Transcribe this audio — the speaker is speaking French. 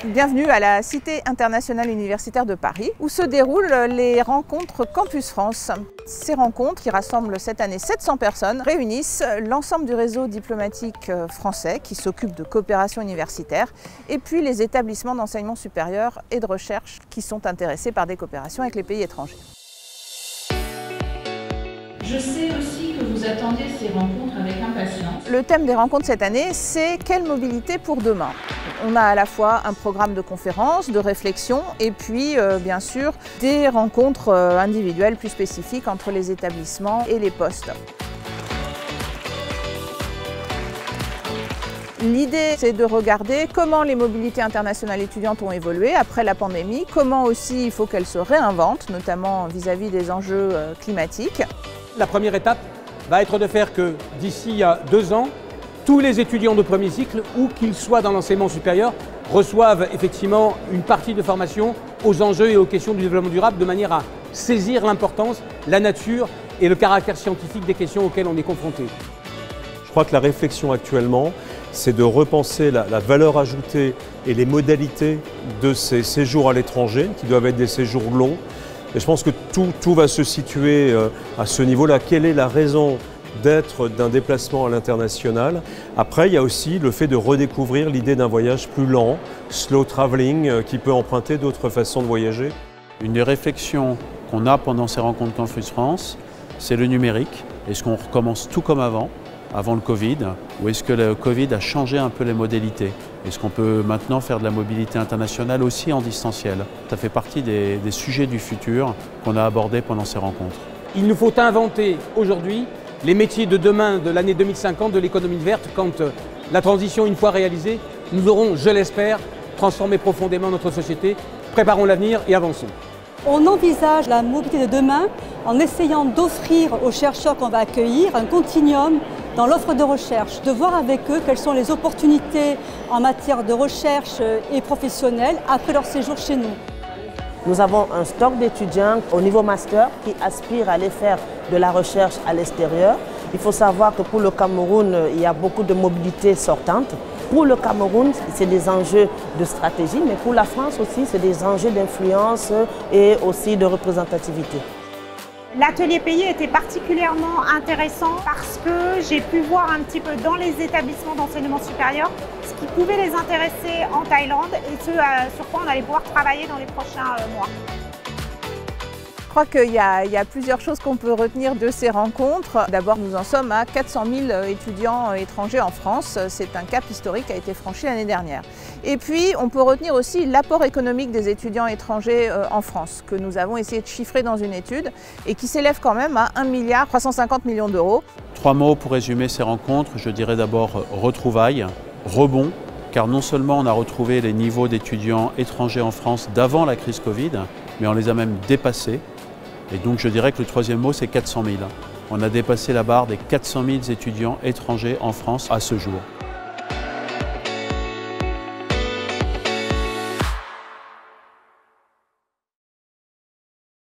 Bienvenue à la Cité internationale universitaire de Paris, où se déroulent les rencontres Campus France. Ces rencontres, qui rassemblent cette année 700 personnes, réunissent l'ensemble du réseau diplomatique français qui s'occupe de coopération universitaire, et puis les établissements d'enseignement supérieur et de recherche qui sont intéressés par des coopérations avec les pays étrangers. Je sais aussi que vous attendez ces rencontres avec impatience. Le thème des rencontres cette année, c'est « Quelle mobilité pour demain ?» On a à la fois un programme de conférences, de réflexion et puis bien sûr des rencontres individuelles plus spécifiques entre les établissements et les postes. L'idée, c'est de regarder comment les mobilités internationales étudiantes ont évolué après la pandémie, comment aussi il faut qu'elles se réinventent, notamment vis-à-vis des enjeux climatiques. La première étape va être de faire que d'ici à 2 ans, tous les étudiants de premier cycle, où qu'ils soient dans l'enseignement supérieur, reçoivent effectivement une partie de formation aux enjeux et aux questions du développement durable de manière à saisir l'importance, la nature et le caractère scientifique des questions auxquelles on est confronté. Je crois que la réflexion actuellement, c'est de repenser la valeur ajoutée et les modalités de ces séjours à l'étranger, qui doivent être des séjours longs. Et je pense que tout va se situer à ce niveau-là. Quelle est la raison d'être d'un déplacement à l'international? Après, il y a aussi le fait de redécouvrir l'idée d'un voyage plus lent, slow traveling, qui peut emprunter d'autres façons de voyager. Une des réflexions qu'on a pendant ces rencontres Campus France, c'est le numérique. Est-ce qu'on recommence tout comme avant le Covid, ou est-ce que le Covid a changé un peu les modalités? Est-ce qu'on peut maintenant faire de la mobilité internationale aussi en distanciel? Ça fait partie des sujets du futur qu'on a abordés pendant ces rencontres. Il nous faut inventer aujourd'hui les métiers de demain, de l'année 2050, de l'économie verte, quand la transition, une fois réalisée, nous aurons, je l'espère, transformé profondément notre société. Préparons l'avenir et avançons. On envisage la mobilité de demain en essayant d'offrir aux chercheurs qu'on va accueillir un continuum dans l'offre de recherche, de voir avec eux quelles sont les opportunités en matière de recherche et professionnelle après leur séjour chez nous. Nous avons un stock d'étudiants au niveau master qui aspirent à aller faire de la recherche à l'extérieur. Il faut savoir que pour le Cameroun, il y a beaucoup de mobilité sortante. Pour le Cameroun, c'est des enjeux de stratégie, mais pour la France aussi, c'est des enjeux d'influence et aussi de représentativité. L'atelier pays était particulièrement intéressant parce que j'ai pu voir un petit peu dans les établissements d'enseignement supérieur ce qui pouvait les intéresser en Thaïlande et ce sur quoi on allait pouvoir travailler dans les prochains mois. Je crois qu'il y a plusieurs choses qu'on peut retenir de ces rencontres. D'abord, nous en sommes à 400 000 étudiants étrangers en France. C'est un cap historique qui a été franchi l'année dernière. Et puis, on peut retenir aussi l'apport économique des étudiants étrangers en France, que nous avons essayé de chiffrer dans une étude et qui s'élève quand même à 1 350 millions d'euros. 3 mots pour résumer ces rencontres. Je dirais d'abord retrouvailles, rebond, car non seulement on a retrouvé les niveaux d'étudiants étrangers en France d'avant la crise Covid, mais on les a même dépassés. Et donc je dirais que le troisième mot, c'est 400 000. On a dépassé la barre des 400 000 étudiants étrangers en France à ce jour.